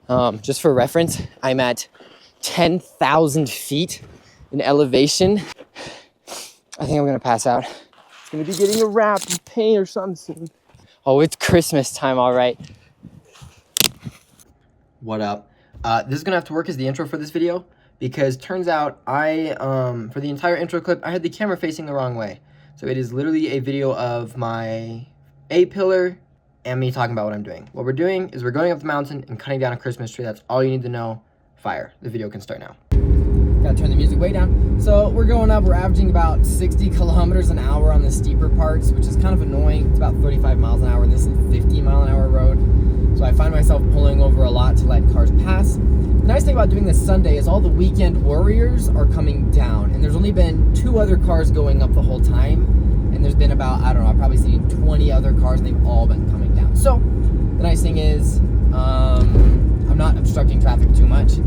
Just for reference, I'm at 10,000 feet in elevation. I think I'm gonna pass out. It's gonna be getting a wrap of paint or something soon. Oh, it's Christmas time, all right. What up? This is gonna have to work as the intro for this video because turns out I, for the entire intro clip, I had the camera facing the wrong way. So it is literally a video of my A-pillar and me talking about what I'm doing. What we're doing is we're going up the mountain and cutting down a Christmas tree. That's all you need to know. Fire. The video can start now. Gotta turn the music way down. So we're going up, we're averaging about 60 kilometers an hour on the steeper parts, which is kind of annoying. It's about 35 miles an hour, and this is a 50-mile-an-hour road. So I find myself pulling over a lot to let cars pass. The nice thing about doing this Sunday is all the weekend warriors are coming down, and there's only been 2 other cars going up the whole time, and there's been about, I don't know, I've probably seen 20 other cars, and they've all been coming down. So the nice thing is I'm not obstructing traffic too much,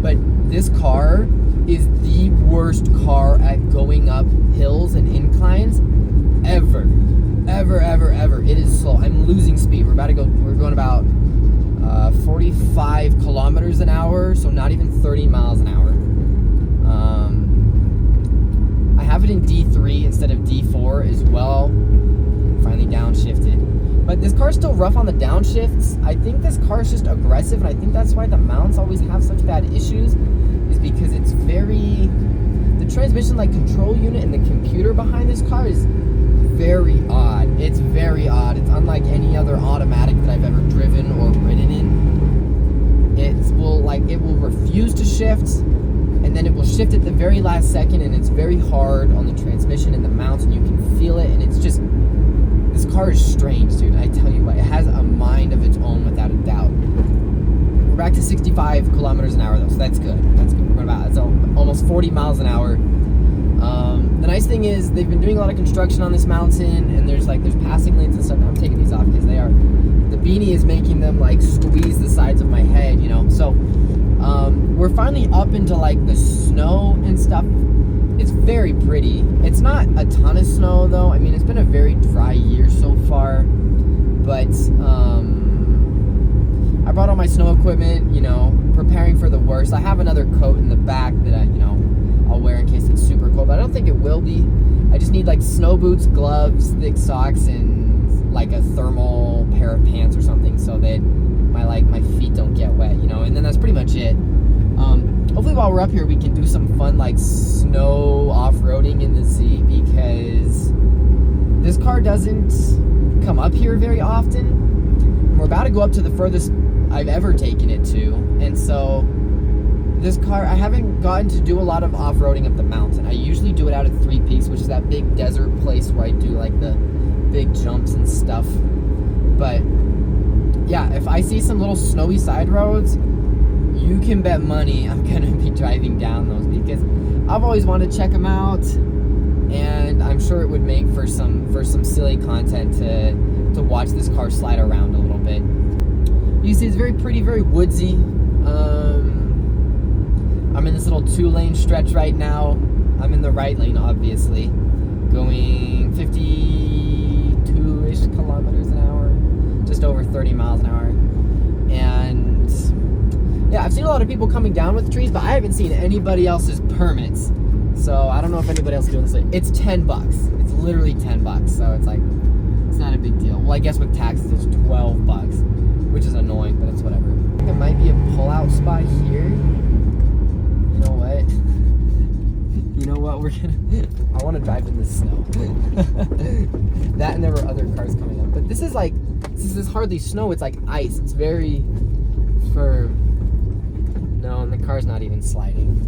but this car is the worst car at going up hills and inclines ever. It is slow. I'm losing speed. We're going about 45 kilometers an hour, so not even 30 miles an hour. I have it in D3 instead of D4 as well. Finally downshifted. But this car's still rough on the downshifts. I think this car's just aggressive, and I think that's why the mounts always have such bad issues, is because it's very... The transmission control unit and the computer behind this car is very odd. It's very odd. It's unlike any other automatic that I've ever driven or ridden in. It will refuse to shift, and then it will shift at the very last second, and it's very hard on the transmission and the mounts, and you can feel it, and it's just... This car is strange, dude. I tell you what, it has a mind of its own without a doubt. We're back to 65 kilometers an hour though, so that's good. That's good. We're about, it's almost 40 miles an hour. The nice thing is they've been doing a lot of construction on this mountain, and there's passing lanes and stuff. I'm taking these off because the beanie is making them squeeze the sides of my head, you know. So we're finally up into the snow and stuff. It's very pretty. It's not a ton of snow though. I mean, it's been a very dry year so far, but I brought all my snow equipment, you know, preparing for the worst. I have another coat in the back that I'll wear in case it's super cold, but I don't think it will be. I just need snow boots, gloves, thick socks, and a thermal pair of pants or something so that my feet don't get wet, you know, and then that's pretty much it. Hopefully while we're up here we can do some fun snow off-roading in the Z, because this car doesn't come up here very often. We're about to go up to the furthest I've ever taken it to, and so this car, I haven't gotten to do a lot of off-roading up the mountain. I usually do it out at Three Peaks, which is that big desert place where I do the big jumps and stuff. But yeah, if I see some little snowy side roads, you can bet money I'm gonna be driving down those, because I've always wanted to check them out, and I'm sure it would make for some silly content to watch this car slide around a little bit. You see, it's very pretty, very woodsy. I'm in this little 2-lane stretch right now. I'm in the right lane, obviously, going 52-ish kilometers an hour, just over 30 miles an hour. And yeah, I've seen a lot of people coming down with trees, but I haven't seen anybody else's permits. So I don't know if anybody else is doing this. It's $10. It's literally $10. So it's it's not a big deal. Well, I guess with taxes it's $12, which is annoying, but it's whatever. I think there might be a pull-out spot here. You know what? I want to drive in the snow. That, and there were other cars coming up. But this is hardly snow. It's ice. It's very firm. No, and the car's not even sliding.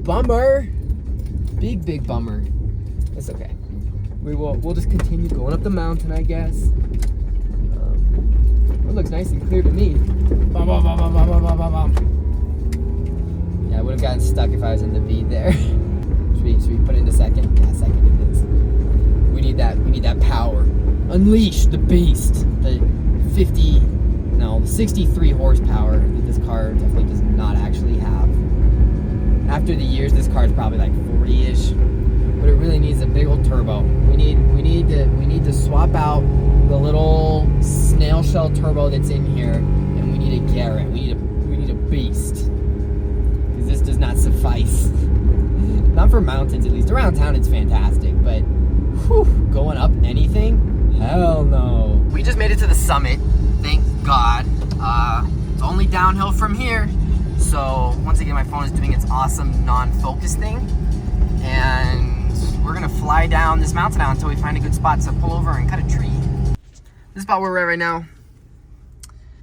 Bummer. Big bummer. It's okay. We'll just continue going up the mountain, I guess. It looks nice and clear to me. Yeah, I would have gotten stuck if I was in the beat there. Should we put it into second? Yeah, second it is. We need that power. Unleash the beast. The 63 horsepower that this car definitely does not actually have. After the years, this car is probably 40-ish, but it really needs a big old turbo. We need to swap out the little snail shell turbo that's in here, and we need need a Garrett. We need a beast. Because this does not suffice. Not for mountains, at least. Around town, it's fantastic. But whew, going up anything? Hell no. We just made it to the summit. Thank God. It's only downhill from here. So once again, my phone is doing its awesome non-focus thing. And we're gonna fly down this mountain now until we find a good spot to pull over and cut a tree. This is about where we're at right now.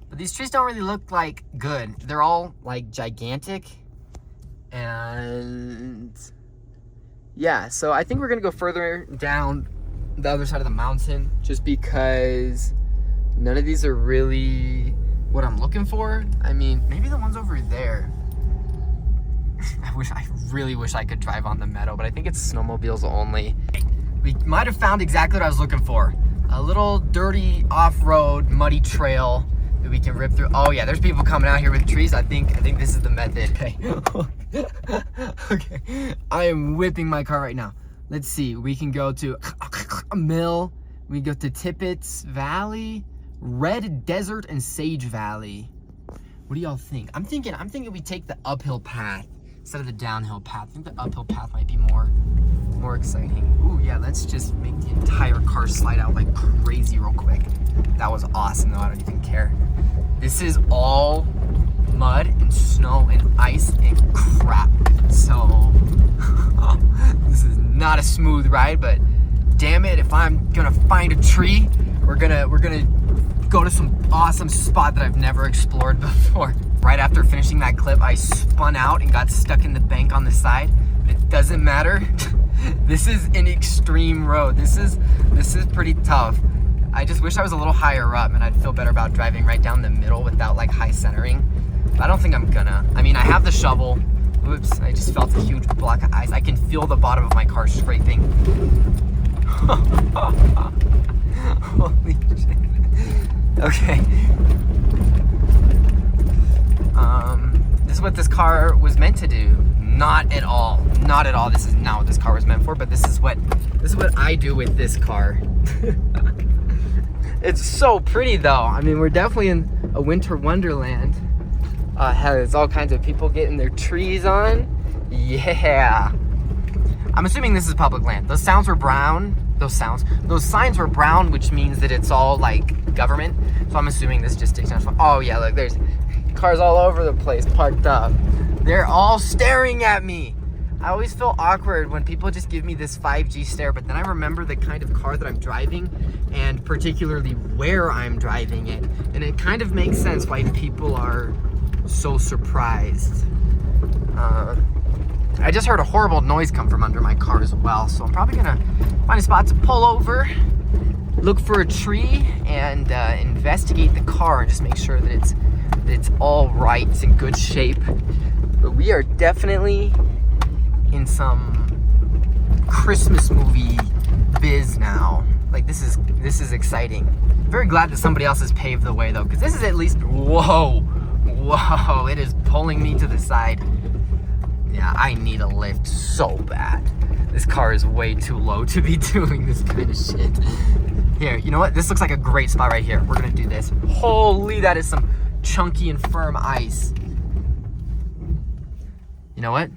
But these trees don't really look like good. They're all like gigantic. And yeah, so I think we're gonna go further down the other side of the mountain just because none of these are really what I'm looking for. I mean, maybe the ones over there. I really wish I could drive on the meadow, but I think it's snowmobiles only. We might have found exactly what I was looking for. A little dirty off-road muddy trail that we can rip through. Oh yeah, there's people coming out here with trees. I think this is the method. Okay. Okay. I am whipping my car right now. Let's see. We can go to a mill. We go to Tippett's Valley, Red Desert, and Sage Valley. What do y'all think? I'm thinking we take the uphill path instead of the downhill path. I think the uphill path might be more exciting. Ooh, yeah, let's just make the entire car slide out like crazy real quick. That was awesome, though. I don't even care. This is all mud and snow and ice and crap. So, this is not a smooth ride, but damn it, if I'm gonna find a tree, we're gonna go to some awesome spot that I've never explored before. Right after finishing that clip, I spun out and got stuck in the bank on the side. It doesn't matter. This is an extreme road. This is pretty tough. I just wish I was a little higher up and I'd feel better about driving right down the middle without like high centering. But I don't think I'm gonna. I mean, I have the shovel. Oops, I just felt a huge block of ice. I can feel the bottom of my car scraping. Holy shit. Okay. This is what this car was meant to do. Not at all. Not at all. This is not what this car was meant for, but this is what I do with this car. It's so pretty though. I mean, we're definitely in a winter wonderland. There's all kinds of people getting their trees on. Yeah. I'm assuming this is public land. Those signs were brown, which means that it's all like government. So I'm assuming this just takes national. Oh yeah, look, there's cars all over the place parked up. They're all staring at me. I always feel awkward when people just give me this 5G stare, but then I remember the kind of car that I'm driving and particularly where I'm driving it. And it kind of makes sense why people are so surprised. I just heard a horrible noise come from under my car as well, so I'm probably gonna find a spot to pull over, look for a tree, and investigate the car and just make sure that it's all right, it's in good shape. But we are definitely in some Christmas movie biz now. Like this is exciting. I'm very glad that somebody else has paved the way though, because this is at least whoa, it is pulling me to the side. Yeah, I need a lift so bad. This car is way too low to be doing this kind of shit. Here, you know what? This looks like a great spot right here. We're gonna do this. Holy, that is some chunky and firm ice. You know what?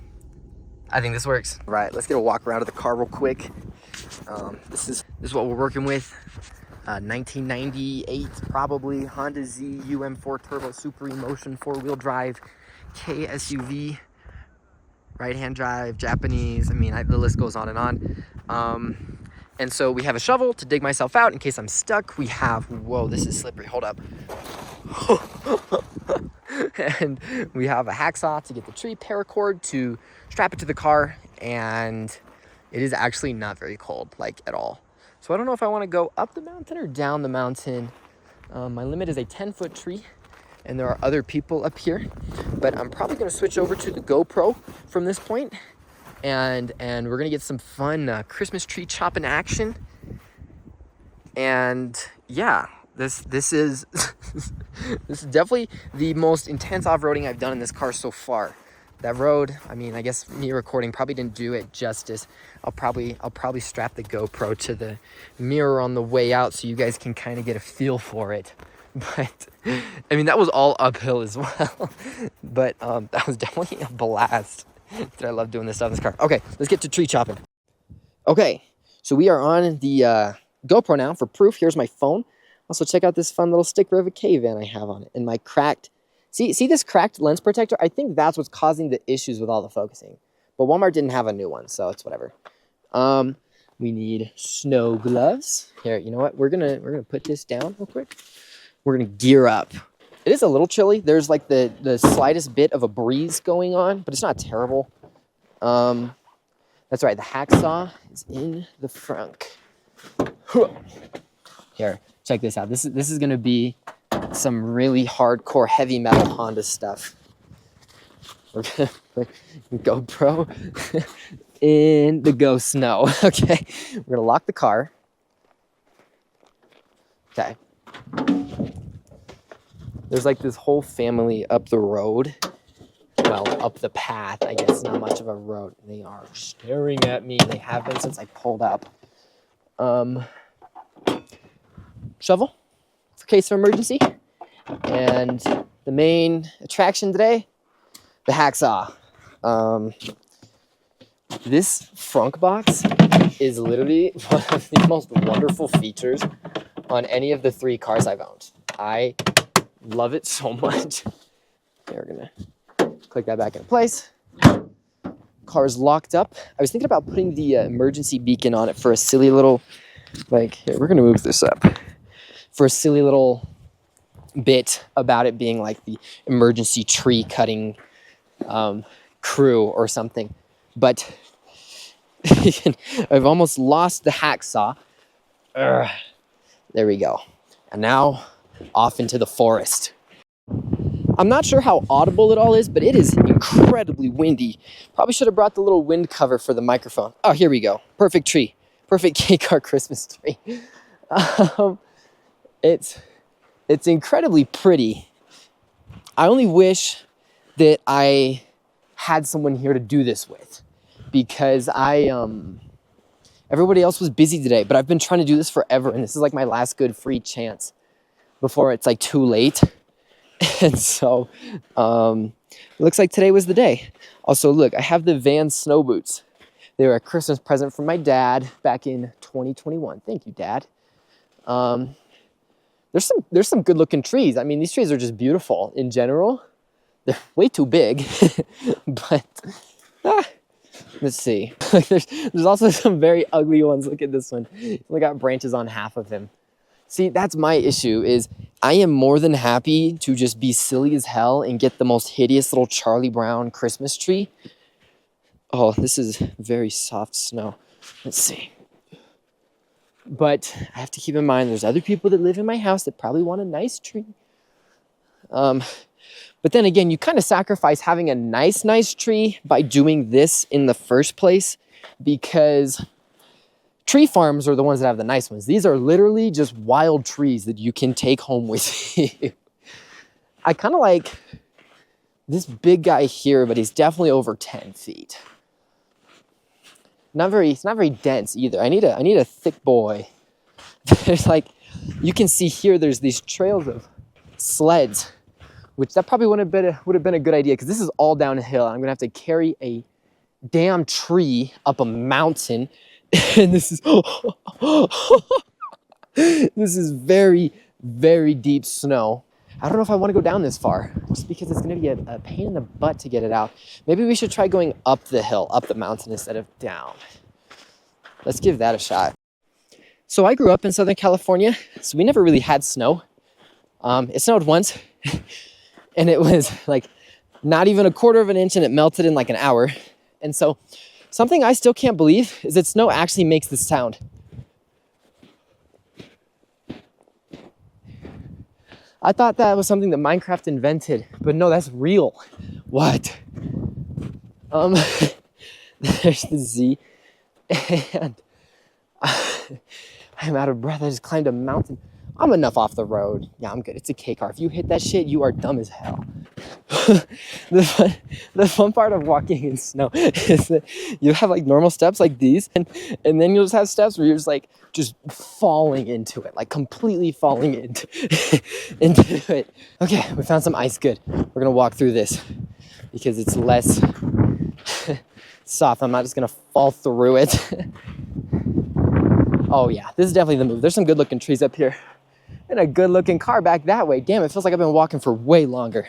I think this works. All right, let's get a walk around of the car real quick. This is what we're working with. 1998 probably Honda Z UM4 Turbo Super Emotion 4-wheel drive K SUV. Right-hand drive, Japanese. I mean, the list goes on and on. And so we have a shovel to dig myself out in case I'm stuck. We have, whoa, this is slippery. Hold up. And we have a hacksaw to get the tree, paracord to strap it to the car, and it is actually not very cold, like at all. So I don't know if I want to go up the mountain or down the mountain. My limit is a 10-foot tree, and there are other people up here, but I'm probably going to switch over to the GoPro from this point, and we're going to get some fun Christmas tree chopping action. And yeah, this is this is definitely the most intense off-roading I've done in this car so far. That road, I mean, I guess me recording probably didn't do it justice. I'll probably strap the GoPro to the mirror on the way out so you guys can kind of get a feel for it. But I mean, that was all uphill as well. But that was definitely a blast. Did I love doing this stuff in this car? Okay, let's get to tree chopping. Okay, so we are on the GoPro now for proof. Here's my phone. Also, check out this fun little sticker of a cave-in I have on it. And my cracked... See this cracked lens protector? I think that's what's causing the issues with all the focusing. But Walmart didn't have a new one, so it's whatever. We need snow gloves. Here, you know what? We're gonna put this down real quick. We're gonna gear up. It is a little chilly. There's like the slightest bit of a breeze going on, but it's not terrible. That's right, the hacksaw is in the front. Here, check this out. This is gonna be some really hardcore heavy metal Honda stuff. We're gonna put GoPro in the Go Snow. Okay, we're gonna lock the car. Okay. There's like this whole family up the road. Well, up the path, I guess, not much of a road. They are staring at me. They have been since I pulled up. Shovel for case of emergency. And the main attraction today, the hacksaw. This frunk box is literally one of the most wonderful features on any of the 3 cars I've owned. I love it so much. Okay, we're gonna click that back into place. Car's locked up. I was thinking about putting the emergency beacon on it for a silly little, like, here, we're gonna move this up. For a silly little bit about it being like the emergency tree cutting crew or something. But I've almost lost the hacksaw. There we go. And now off into the forest. I'm not sure how audible it all is, but it is incredibly windy. Probably should have brought the little wind cover for the microphone. Oh, here we go. Perfect tree. Perfect K-Car Christmas tree. It's incredibly pretty. I only wish that I had someone here to do this with, because everybody else was busy today, but I've been trying to do this forever, and this is like my last good free chance before it's like too late. And so it looks like today was the day. Also, look, I have the Vans snow boots. They were a Christmas present from my dad back in 2021. Thank you, Dad. There's some good looking trees. I mean, these trees are just beautiful in general. They're way too big, but let's see. There's also some very ugly ones. Look at this one. It's only got branches on half of him. See, that's my issue, is I am more than happy to just be silly as hell and get the most hideous little Charlie Brown Christmas tree. Oh, this is very soft snow. Let's see. But I have to keep in mind there's other people that live in my house that probably want a nice tree. But then again, you kind of sacrifice having a nice tree by doing this in the first place, because tree farms are the ones that have the nice ones. These are literally just wild trees that you can take home with you. I kind of like this big guy here, but he's definitely over 10 feet. It's not very dense either. I need a thick boy. There's like, you can see here, there's these trails of sleds, which that probably would have been a good idea, because this is all downhill. I'm gonna have to carry a damn tree up a mountain. And this is this is very, very deep snow. I don't know if I want to go down this far, just because it's going to be a pain in the butt to get it out. Maybe we should try going up the hill, up the mountain, instead of down. Let's give that a shot. So I grew up in Southern California, so we never really had snow. It snowed once, and it was like not even a quarter of an inch, and it melted in like an hour. And so something I still can't believe is that snow actually makes this sound. I thought that was something that Minecraft invented, but no, that's real. What? There's the Z, and I'm out of breath. I just climbed a mountain. I'm enough off the road. Yeah, I'm good. It's a K car. If you hit that shit, you are dumb as hell. the fun part of walking in snow is that you have like normal steps like these, and then you'll just have steps where you're just falling into it, like completely falling into it. Okay, we found some ice. Good. We're gonna walk through this because it's less soft. I'm not just gonna fall through it. Oh yeah, this is definitely the move. There's some good looking trees up here and a good looking car back that way. Damn, it feels like I've been walking for way longer.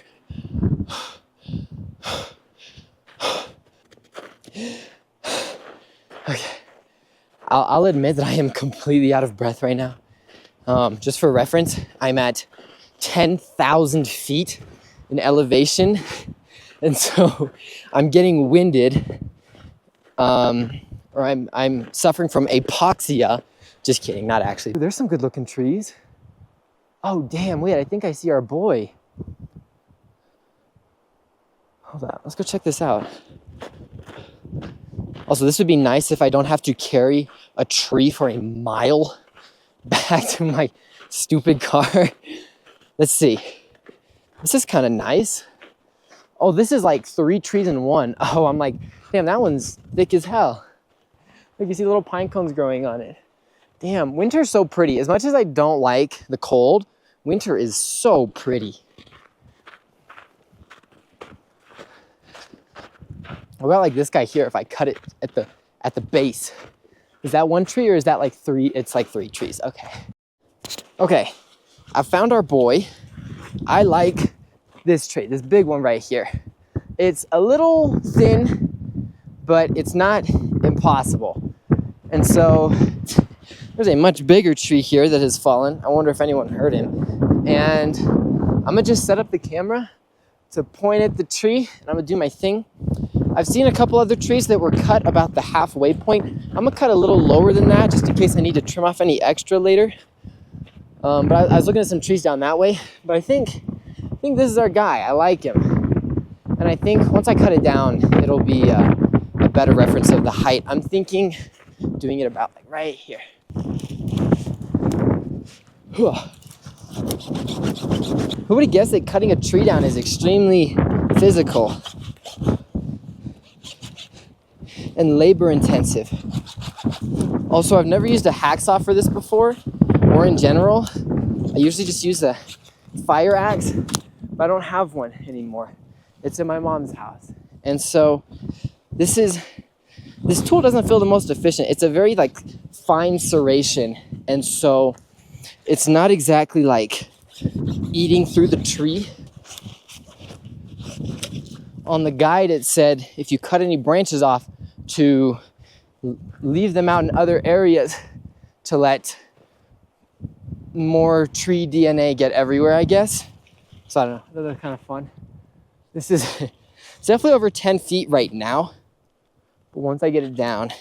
Okay, I'll admit that I am completely out of breath right now. Just for reference, I'm at 10,000 feet in elevation, and so I'm getting winded, or I'm suffering from apoxia. Just kidding, not actually. There's some good looking trees. Oh damn, wait, I think I see our boy. Hold on, let's go check this out. Also, this would be nice if I don't have to carry a tree for a mile back to my stupid car. Let's see. This is kind of nice. Oh, this is like 3 trees in one. Oh, I'm like, damn, that one's thick as hell. Like, you see little pine cones growing on it. Damn, winter's so pretty. As much as I don't like the cold, winter is so pretty. What about like this guy here, if I cut it at the base? Is that 1 tree or is that like 3? It's like 3 trees, okay. Okay, I found our boy. I like this tree, this big one right here. It's a little thin, but it's not impossible. And so there's a much bigger tree here that has fallen. I wonder if anyone heard him. And I'm gonna just set up the camera to point at the tree and I'm gonna do my thing. I've seen a couple other trees that were cut about the halfway point. I'm gonna cut a little lower than that just in case I need to trim off any extra later. But I was looking at some trees down that way, but I think this is our guy. I like him. And I think once I cut it down, it'll be a better reference of the height. I'm thinking doing it about like right here. Who would have guessed that cutting a tree down is extremely physical and labor intensive. Also, I've never used a hacksaw for this before, or in general. I usually just use a fire axe, but I don't have one anymore. It's in my mom's house. And so this tool doesn't feel the most efficient. It's a very like fine serration. And so it's not exactly like eating through the tree. On the guide, it said if you cut any branches off, to leave them out in other areas to let more tree DNA get everywhere, I guess. So I don't know, that's kind of fun. This is it's definitely over 10 feet right now, but once I get it down,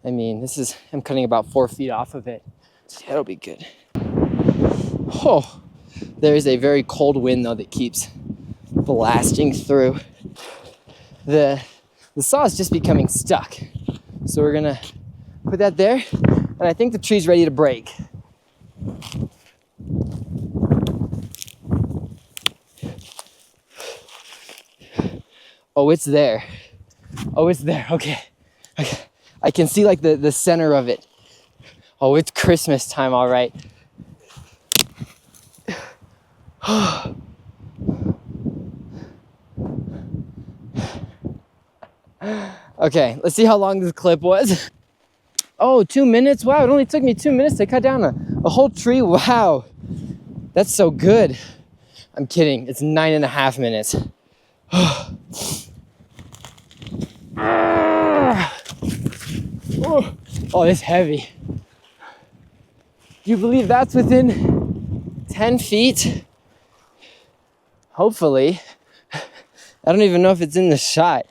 I mean, I'm cutting about 4 feet off of it. So that'll be good. Oh, there is a very cold wind though that keeps blasting through. The saw is just becoming stuck. So we're gonna put that there, and I think the tree's ready to break. Oh, it's there. Oh, it's there, okay. I can see like the center of it. Oh, it's Christmas time, all right. Okay, let's see how long this clip was. Oh, 2 minutes? Wow, it only took me 2 minutes to cut down a whole tree. Wow, that's so good. I'm kidding, it's 9.5 minutes. Oh, it's heavy. Do you believe that's within 10 feet? Hopefully. I don't even know if it's in the shot.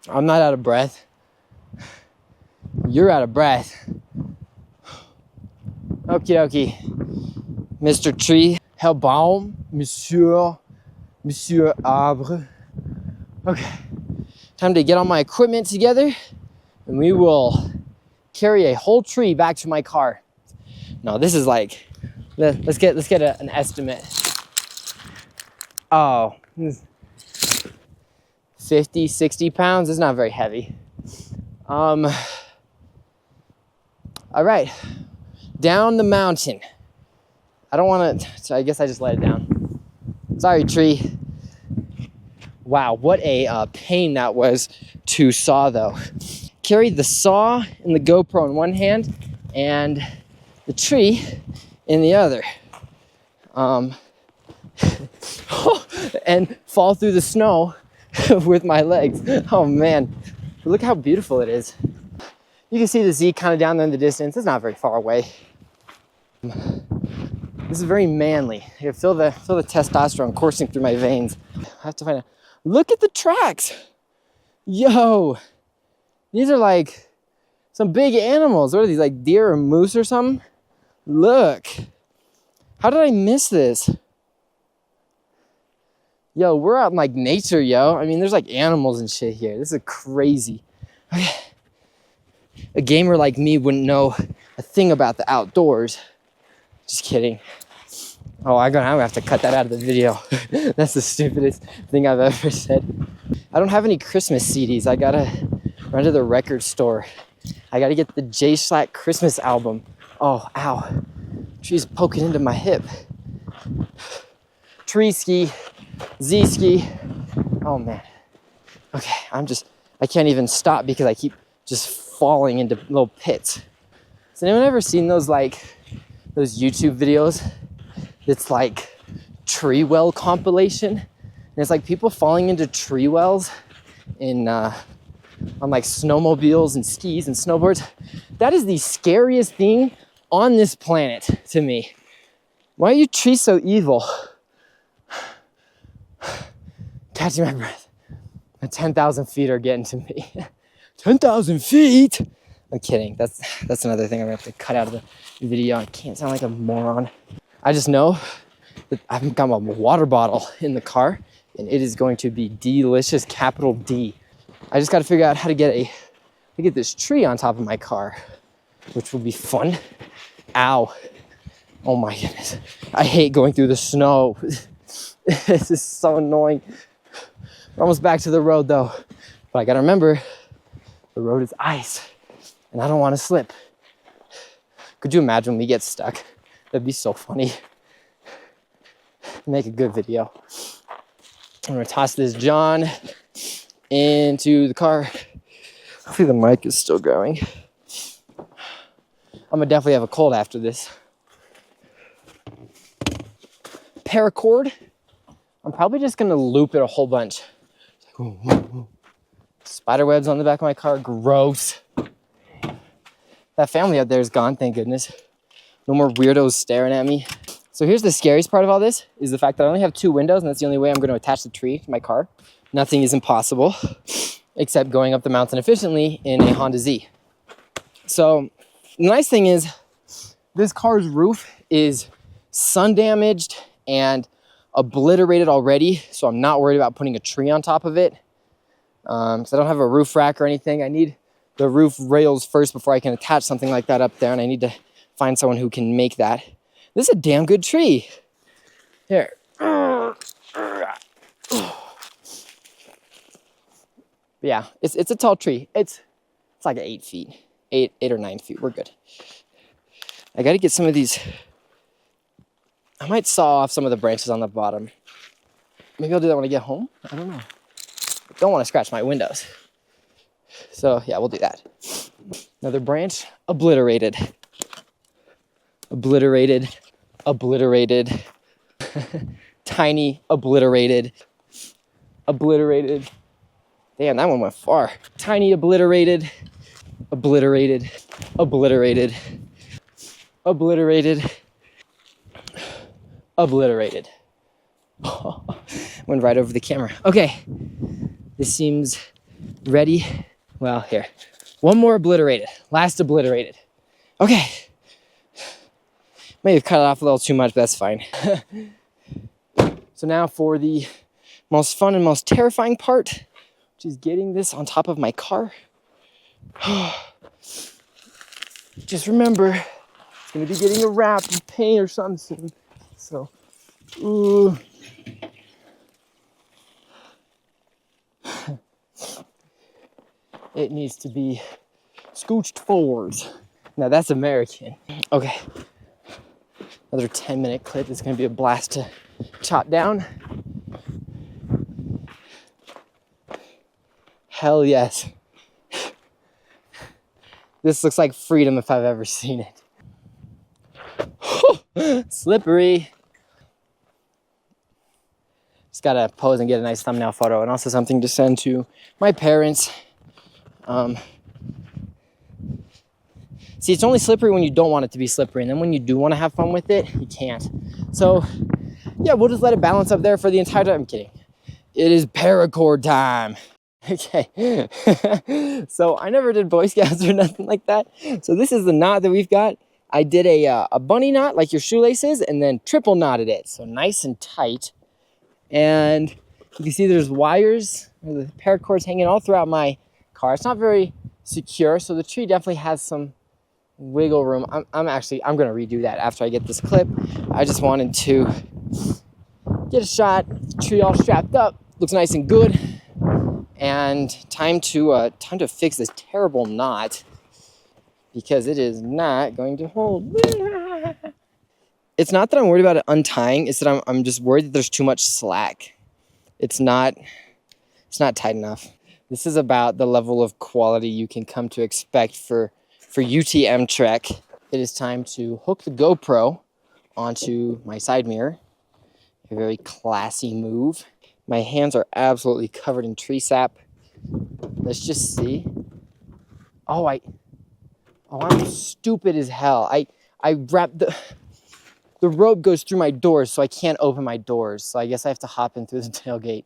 I'm not out of breath. You're out of breath. Okie dokie. Mr. Tree, Herr Baum, Monsieur Arbre. Okay, time to get all my equipment together and we will carry a whole tree back to my car. No, this is like, let's get an estimate. Oh, 50, 60 pounds is not very heavy. All right, down the mountain. I don't want to, so I guess I just let it down. Sorry, tree. Wow, what a pain that was to saw though. Carried the saw and the GoPro in one hand and the tree in the other. And fall through the snow with my legs. Oh man, look how beautiful it is. You can see the Z kind of down there in the distance. It's not very far away. This is very manly. I can feel the testosterone coursing through my veins. I have to find out. Look at the tracks. Yo, these are like some big animals. What are these, like deer or moose or something? Look. How did I miss this? Yo, we're out in like nature, yo. I mean, there's like animals and shit here. This is crazy. Okay. A gamer like me wouldn't know a thing about the outdoors. Just kidding. Oh, I'm gonna have to cut that out of the video. That's the stupidest thing I've ever said. I don't have any Christmas CDs. I gotta run to the record store. I gotta get the J Schlatt Christmas album. Oh, ow. Tree's poking into my hip. Tree ski, Z ski. Oh man. Okay, I can't even stop because I keep just falling into little pits. Has anyone ever seen those YouTube videos? It's like tree well compilation. And it's like people falling into tree wells in on like snowmobiles and skis and snowboards. That is the scariest thing on this planet to me. Why are you trees so evil? Catching my breath. The 10,000 feet are getting to me. 10,000 feet? I'm kidding. That's another thing I'm gonna have to cut out of the video. I can't sound like a moron. I just know that I've got my water bottle in the car and it is going to be delicious, capital D. I just gotta figure out how to get this tree on top of my car, which will be fun. Ow. Oh my goodness. I hate going through the snow. This is so annoying. We're almost back to the road though. But I gotta remember, the road is ice and I don't wanna slip. Could you imagine when we get stuck? That'd be so funny. Make a good video. I'm gonna toss this John into the car. Hopefully the mic is still going. I'm gonna definitely have a cold after this. Paracord. I'm probably just gonna loop it a whole bunch. Spider webs on the back of my car, gross. That family out there is gone, thank goodness. No more weirdos staring at me. So here's the scariest part of all this, is the fact that I only have 2 windows and that's the only way I'm gonna attach the tree to my car. Nothing is impossible, except going up the mountain efficiently in a Honda Z. So the nice thing is, this car's roof is sun damaged and obliterated already, so I'm not worried about putting a tree on top of it. So I don't have a roof rack or anything. I need the roof rails first before I can attach something like that up there, and I need to find someone who can make that. This is a damn good tree. Here. Yeah, it's a tall tree. It's like 8 feet, 8 or 9 feet. We're good. I got to get some of these. I might saw off some of the branches on the bottom. Maybe I'll do that when I get home. I don't know. I don't want to scratch my windows. So yeah, we'll do that. Another branch, obliterated. Obliterated. Obliterated. Tiny, obliterated. Obliterated. Damn, that one went far. Tiny, obliterated. Obliterated. Obliterated. Obliterated. Obliterated. Went right over the camera. Okay. This seems ready. Well, here. One more obliterated. Last obliterated. Okay. May have cut it off a little too much, but that's fine. So now for the most fun and most terrifying part, which is getting this on top of my car. Just remember, it's gonna be getting a wrap and paint or something soon. So, ooh. it needs to be scooched forwards. Now that's American. Okay. Another 10-minute clip. It's gonna be a blast to chop down. Hell yes. This looks like freedom if I've ever seen it. Slippery. Just gotta pose and get a nice thumbnail photo, and also something to send to my parents. See, it's only slippery when you don't want it to be slippery, and then when you do want to have fun with it, you can't. So, yeah, we'll just let it balance up there for the entire time. I'm kidding. It is paracord time. Okay. So I never did Boy Scouts or nothing like that. So this is the knot that we've got. I did a bunny knot like your shoelaces, and then triple knotted it. So nice and tight. And you can see there's wires, or the paracords hanging all throughout my car. It's not very secure, so the tree definitely has some wiggle room. I'm gonna redo that after I get this clip. I just wanted to get a shot, tree all strapped up, looks nice and good, and time to fix this terrible knot because it is not going to hold. It's not that I'm worried about it untying, it's that I'm just worried that there's too much slack. It's not tight enough. This is about the level of quality you can come to expect for UTM Trek. It is time to hook the GoPro onto my side mirror. A very classy move. My hands are absolutely covered in tree sap. Let's just see. I'm stupid as hell. I wrapped the rope goes through my doors, so I can't open my doors. So I guess I have to hop in through the tailgate.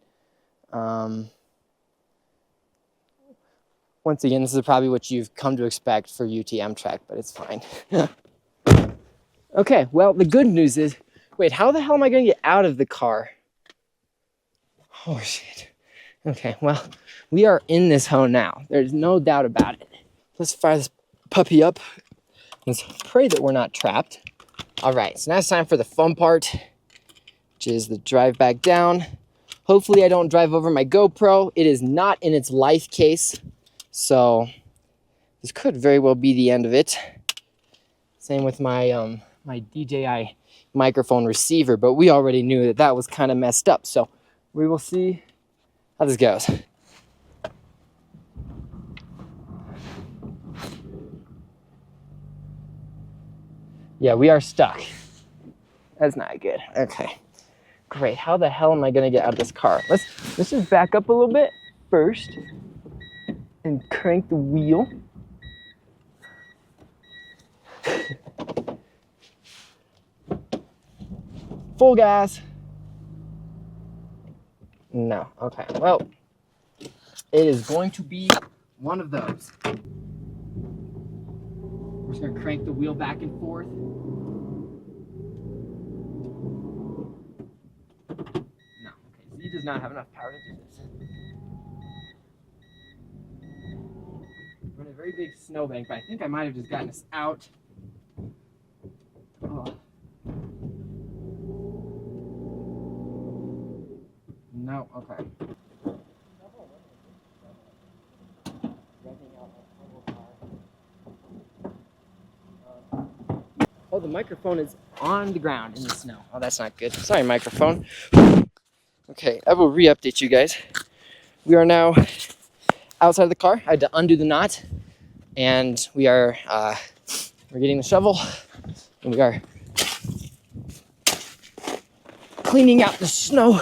Once again, this is probably what you've come to expect for UTM Trek, but it's fine. Okay, well, the good news is, wait, how the hell am I gonna get out of the car? Oh, shit. Okay, well, we are in this hole now. There's no doubt about it. Let's fire this puppy up. Let's pray that we're not trapped. All right, so now it's time for the fun part, which is the drive back down. Hopefully I don't drive over my GoPro. It is not in its life case, so this could very well be the end of it. Same with my my DJI microphone receiver, but we already knew that that was kind of messed up, so we will see how this goes. Yeah, we are stuck. That's not good. Okay, great. How the hell am I gonna get out of this car? Let's just back up a little bit first and crank the wheel. Full gas. No, okay, well, it is going to be one of those. We're just gonna crank the wheel back and forth. No, okay, Z does not have enough power to do this. We're in a very big snowbank, but I think I might have just gotten us out. Oh. No, okay. Oh, the microphone is on the ground in the snow. Oh, that's not good. Sorry, microphone. Okay, I will re-update you guys. We are now outside of the car. I had to undo the knot, and we're getting the shovel, and we are cleaning out the snow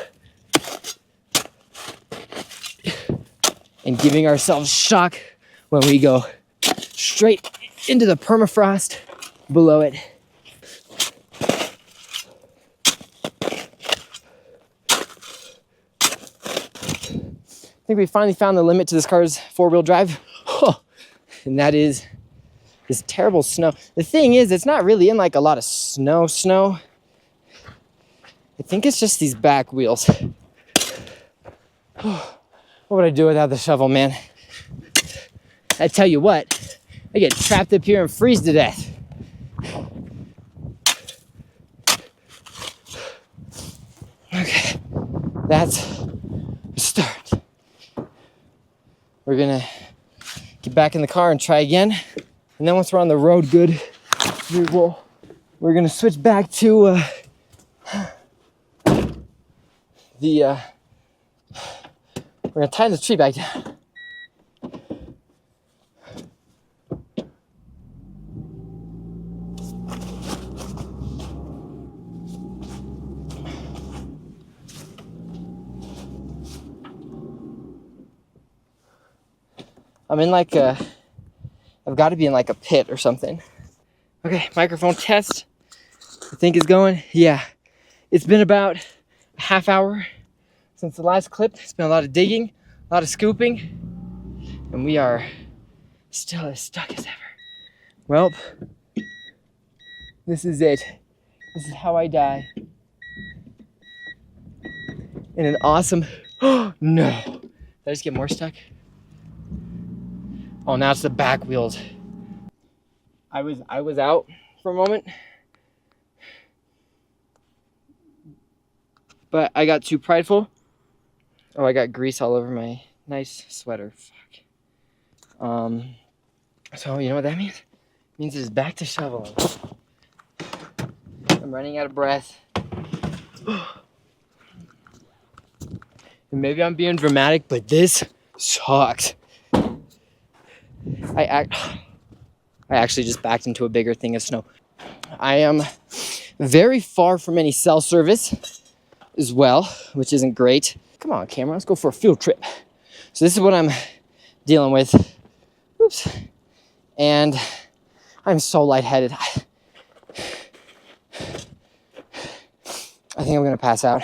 and giving ourselves shock when we go straight into the permafrost below it. I think we finally found the limit to this car's four-wheel drive. And that is this terrible snow. The thing is, it's not really in like a lot of snow. I think it's just these back wheels. What would I do without the shovel, man? I tell you what, I get trapped up here and freeze to death. Okay, that's a start. We're gonna get back in the car and try again. And then once we're on the road good, we're gonna switch back to we're gonna tie this tree back down. I'm in like I've got to be in like a pit or something. Okay, microphone test. I think it's going. Yeah, it's been about a half hour since the last clip. It's been a lot of digging, a lot of scooping, and we are still as stuck as ever. Well, this is it. This is how I die. In an awesome, oh no. Did I just get more stuck? Oh, now it's the back wheels. I was out for a moment, but I got too prideful. Oh, I got grease all over my nice sweater. Fuck. So you know what that means? It means it's back to shoveling. I'm running out of breath. And maybe I'm being dramatic, but this sucks. I actually just backed into a bigger thing of snow. I am very far from any cell service as well, which isn't great. Come on, camera, let's go for a field trip. So this is what I'm dealing with. Oops. And I'm so lightheaded. I think I'm gonna pass out.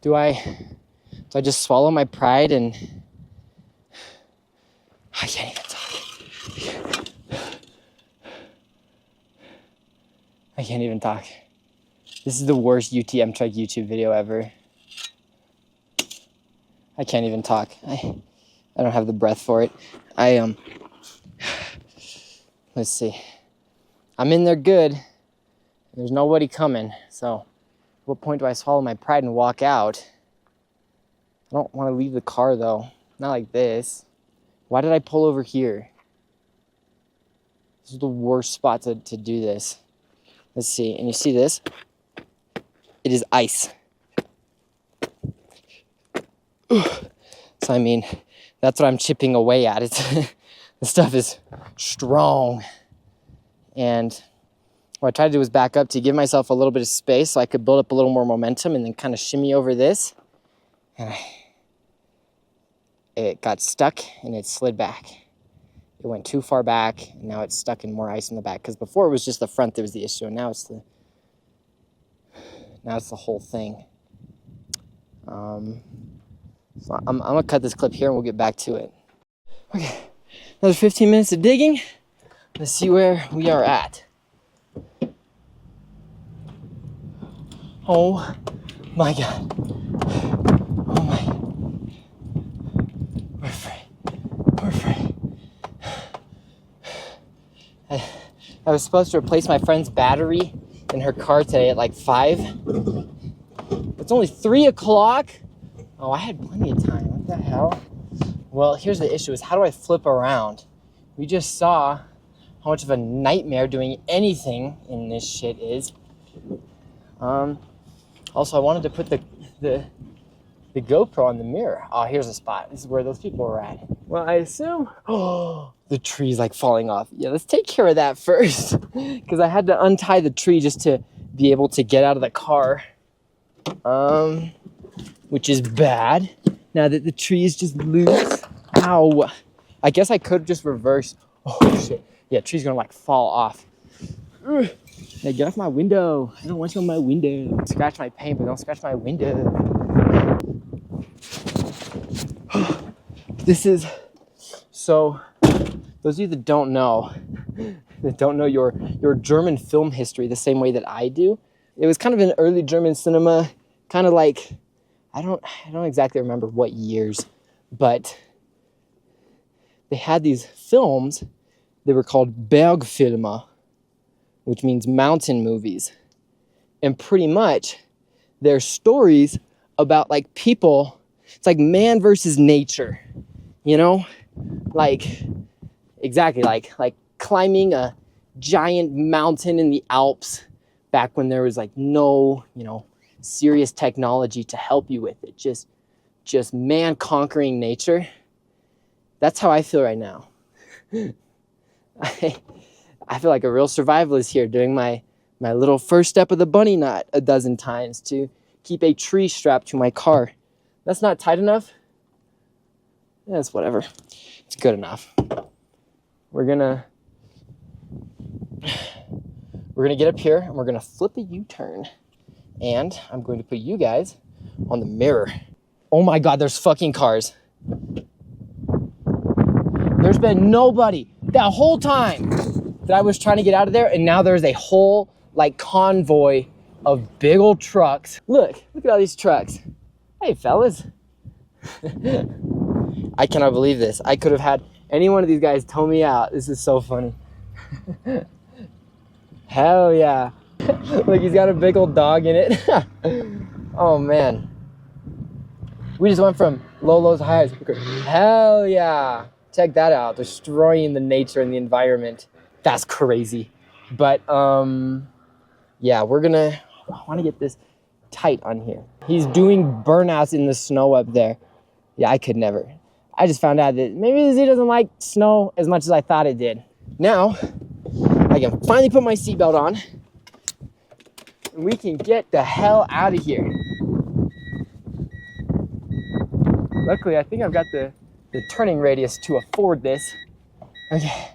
Do I just swallow my pride and I can't even talk. I can't even talk. This is the worst UTM Trek YouTube video ever. I can't even talk. I don't have the breath for it. Let's see. I'm in there good. There's nobody coming. So, at what point do I swallow my pride and walk out? I don't want to leave the car though. Not like this. Why did I pull over here? This is the worst spot to do this. Let's see. And you see this? It is ice. So I mean, that's what I'm chipping away at. It's the stuff is strong. And what I tried to do was back up to give myself a little bit of space so I could build up a little more momentum and then kind of shimmy over this. And it got stuck and it slid back. It went too far back and now it's stuck in more ice in the back. Because before it was just the front that was the issue, and now it's the whole thing. So I'm gonna cut this clip here and we'll get back to it. Okay, another 15 minutes of digging. Let's see where we are at. Oh my God. Oh my God. We're free. We're free. I was supposed to replace my friend's battery in her car today at like 5. It's only 3 o'clock. Oh, I had plenty of time. What the hell? Well, here's the issue is how do I flip around? We just saw how much of a nightmare doing anything in this shit is. Also, I wanted to put the GoPro on the mirror. Oh, here's a spot. This is where those people were at. Well, I assume, oh, the tree's like falling off. Yeah, let's take care of that first. Because I had to untie the tree just to be able to get out of the car. Which is bad. Now that the tree is just loose. Ow. I guess I could just reverse. Oh, shit. Yeah, tree's gonna like fall off. Ugh. Hey, get off my window. I don't want you on my window. Scratch my paint, but don't scratch my window. This is so, those of you that don't know your German film history the same way that I do, it was kind of an early German cinema, kind of like, I don't exactly remember what years, but they had these films, they were called Bergfilme, which means mountain movies. And pretty much they're stories about like people It's like man versus nature, you know? Like, exactly, like climbing a giant mountain in the Alps back when there was like no, you know, serious technology to help you with it. Just man conquering nature. That's how I feel right now. I feel like a real survivalist here, doing my little first step of the bunny knot a dozen times to keep a tree strapped to my car. That's not tight enough? Yeah, it's whatever. It's good enough. We're gonna get up here and we're gonna flip a U-turn. And I'm going to put you guys on the mirror. Oh my God, there's fucking cars. There's been nobody that whole time that I was trying to get out of there, and now there's a whole like convoy of big old trucks. Look at all these trucks. Hey fellas. I cannot believe this. I could have had any one of these guys tow me out. This is so funny. Hell yeah. Look, he's got a big old dog in it. Oh man. We just went from low lows to highs. Hell yeah. Check that out. Destroying the nature and the environment. That's crazy. But yeah, I want to get this tight on here. He's doing burnouts in the snow up there. Yeah, I could never. I just found out that maybe he doesn't like snow as much as I thought it did. Now, I can finally put my seatbelt on and we can get the hell out of here. Luckily, I think I've got the turning radius to afford this. Okay.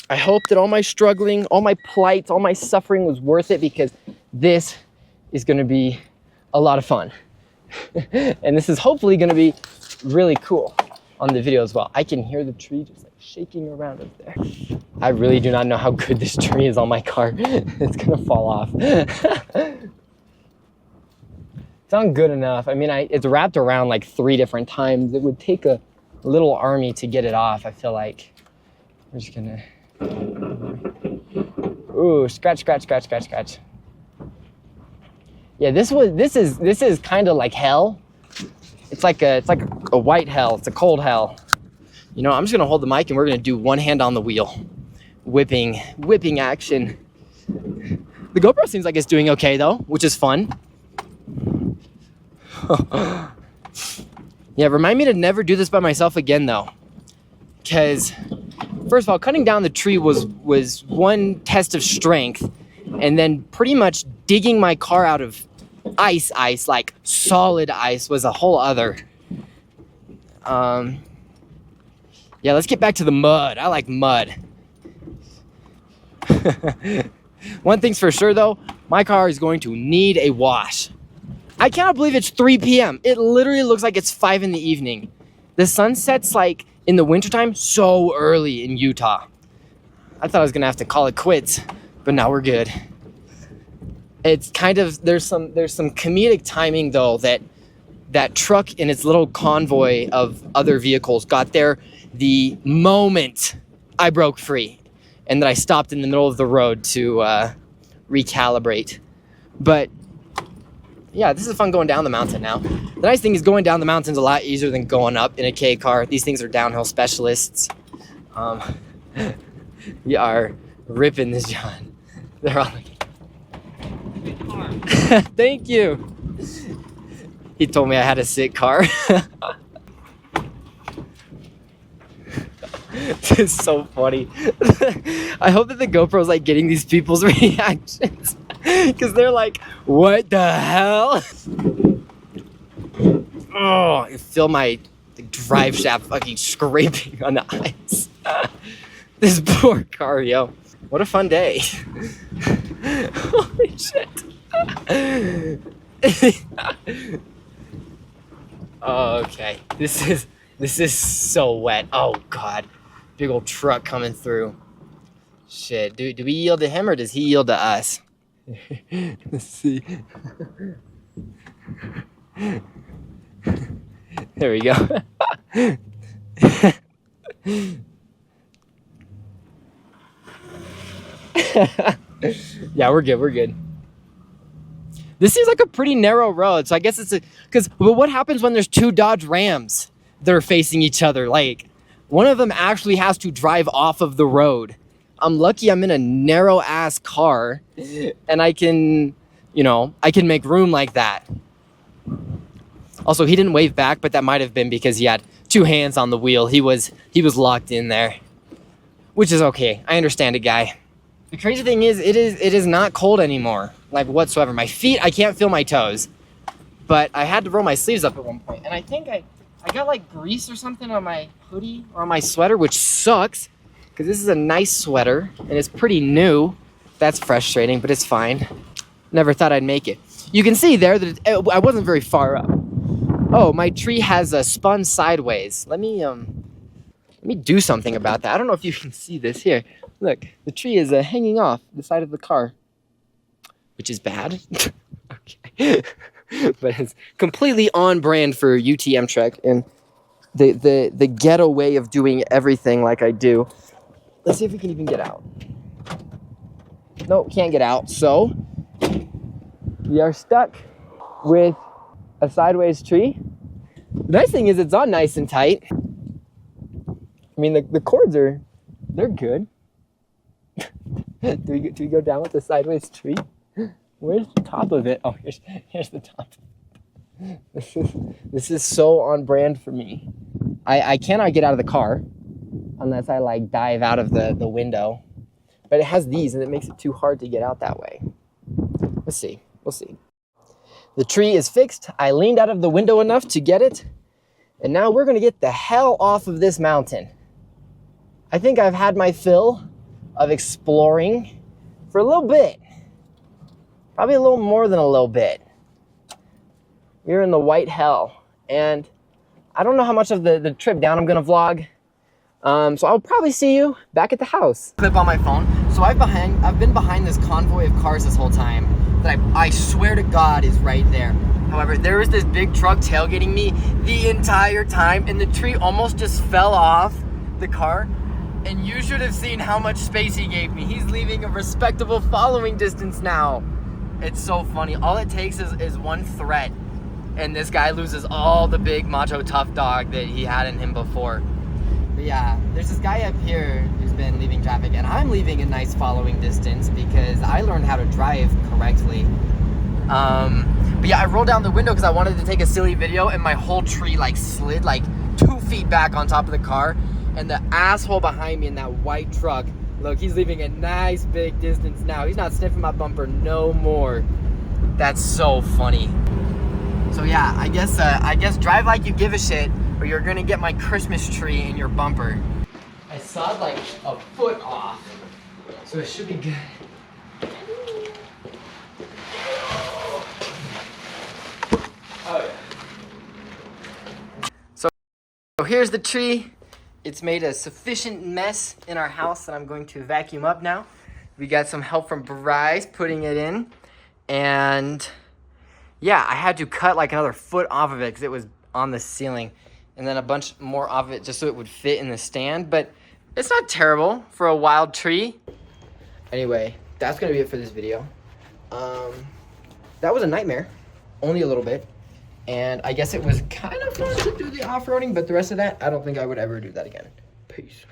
I hope that all my struggling, all my plight, all my suffering was worth it, because this is gonna be a lot of fun. And this is hopefully gonna be really cool on the video as well. I can hear the tree just like shaking around up there. I really do not know how good this tree is on my car. It's gonna fall off. It's not good enough. I mean, it's wrapped around like 3 different times. It would take a little army to get it off, I feel like. We're just gonna... Ooh, scratch, scratch, scratch, scratch, scratch. Yeah, this is kind of like hell. It's like a white hell. It's a cold hell. You know, I'm just gonna hold the mic and we're gonna do one hand on the wheel. Whipping action. The GoPro seems like it's doing okay though, which is fun. Yeah, remind me to never do this by myself again though. Because first of all, cutting down the tree was one test of strength, and then pretty much digging my car out of ice, like solid ice, was a whole other. Yeah, let's get back to the mud. I like mud. One thing's for sure though, my car is going to need a wash. I cannot believe it's 3 p.m. It literally looks like it's 5 in the evening. The sun sets like in the wintertime so early in Utah. I thought I was gonna have to call it quits, but now we're good. It's kind of, there's some comedic timing though, that truck and its little convoy of other vehicles got there the moment I broke free, and that I stopped in the middle of the road to recalibrate. But yeah, this is fun going down the mountain now. The nice thing is going down the mountain's a lot easier than going up in a K car. These things are downhill specialists. We are ripping this, John. They're all like, thank you. He told me I had a sick car. This is so funny. I hope that the GoPro's like getting these people's reactions, because they're like, what the hell? Oh, I feel my drive shaft fucking scraping on the ice. This poor car, yo. What a fun day. Holy shit. Okay, this is so wet. Oh god, big old truck coming through. Shit, do we yield to him or does he yield to us? Let's see. There we go. Yeah, we're good. This seems like a pretty narrow road, so I guess it's but what happens when there's two Dodge Rams that are facing each other? Like, one of them actually has to drive off of the road. I'm lucky I'm in a narrow ass car and I can make room like that. Also, he didn't wave back, but that might have been because he had two hands on the wheel. He was locked in there, which is okay. I understand it, guy. The crazy thing is, it is not cold anymore, like whatsoever. My feet, I can't feel my toes, but I had to roll my sleeves up at one point, and I think I got like grease or something on my hoodie or on my sweater, which sucks because this is a nice sweater and it's pretty new. That's frustrating, but it's fine. Never thought I'd make it. You can see there that I wasn't very far up. Oh, my tree has spun sideways. Let me do something about that. I don't know if you can see this here. Look, the tree is hanging off the side of the car, which is bad. Okay. But it's completely on brand for UTM Trek and the ghetto way of doing everything like I do. Let's see if we can even get out. Nope, can't get out. So we are stuck with a sideways tree. The nice thing is it's on nice and tight. I mean, the cords they're good. Do we go down with the sideways tree? Where's the top of it? Oh, here's the top. This is so on brand for me. I cannot get out of the car unless I like dive out of the window. But it has these and it makes it too hard to get out that way. Let's see. We'll see. The tree is fixed. I leaned out of the window enough to get it. And now we're gonna get the hell off of this mountain. I think I've had my fill of exploring for a little bit. Probably a little more than a little bit. We're in the white hell. And I don't know how much of the trip down I'm gonna vlog. So I'll probably see you back at the house. Clip on my phone. So I've been behind this convoy of cars this whole time that I swear to God is right there. However, there was this big truck tailgating me the entire time and the tree almost just fell off the car. And you should have seen how much space he gave me. He's leaving a respectable following distance now. It's so funny. All it takes is one threat and this guy loses all the big macho tough dog that he had in him before. But yeah, there's this guy up here who's been leaving traffic and I'm leaving a nice following distance because I learned how to drive correctly. But yeah, I rolled down the window because I wanted to take a silly video and my whole tree like slid like 2 feet back on top of the car. And the asshole behind me in that white truck, look, he's leaving a nice big distance now. He's not sniffing my bumper no more. That's so funny. So yeah, I guess drive like you give a shit or you're gonna get my Christmas tree in your bumper. I sawed like a foot off, so it should be good. Oh yeah. So here's the tree. It's made a sufficient mess in our house that I'm going to vacuum up now. We got some help from Bryce putting it in. And yeah, I had to cut like another foot off of it because it was on the ceiling. And then a bunch more off of it just so it would fit in the stand. But it's not terrible for a wild tree. Anyway, that's going to be it for this video. That was a nightmare. Only a little bit. And I guess it was kind of fun to do the off-roading, but the rest of that, I don't think I would ever do that again. Peace.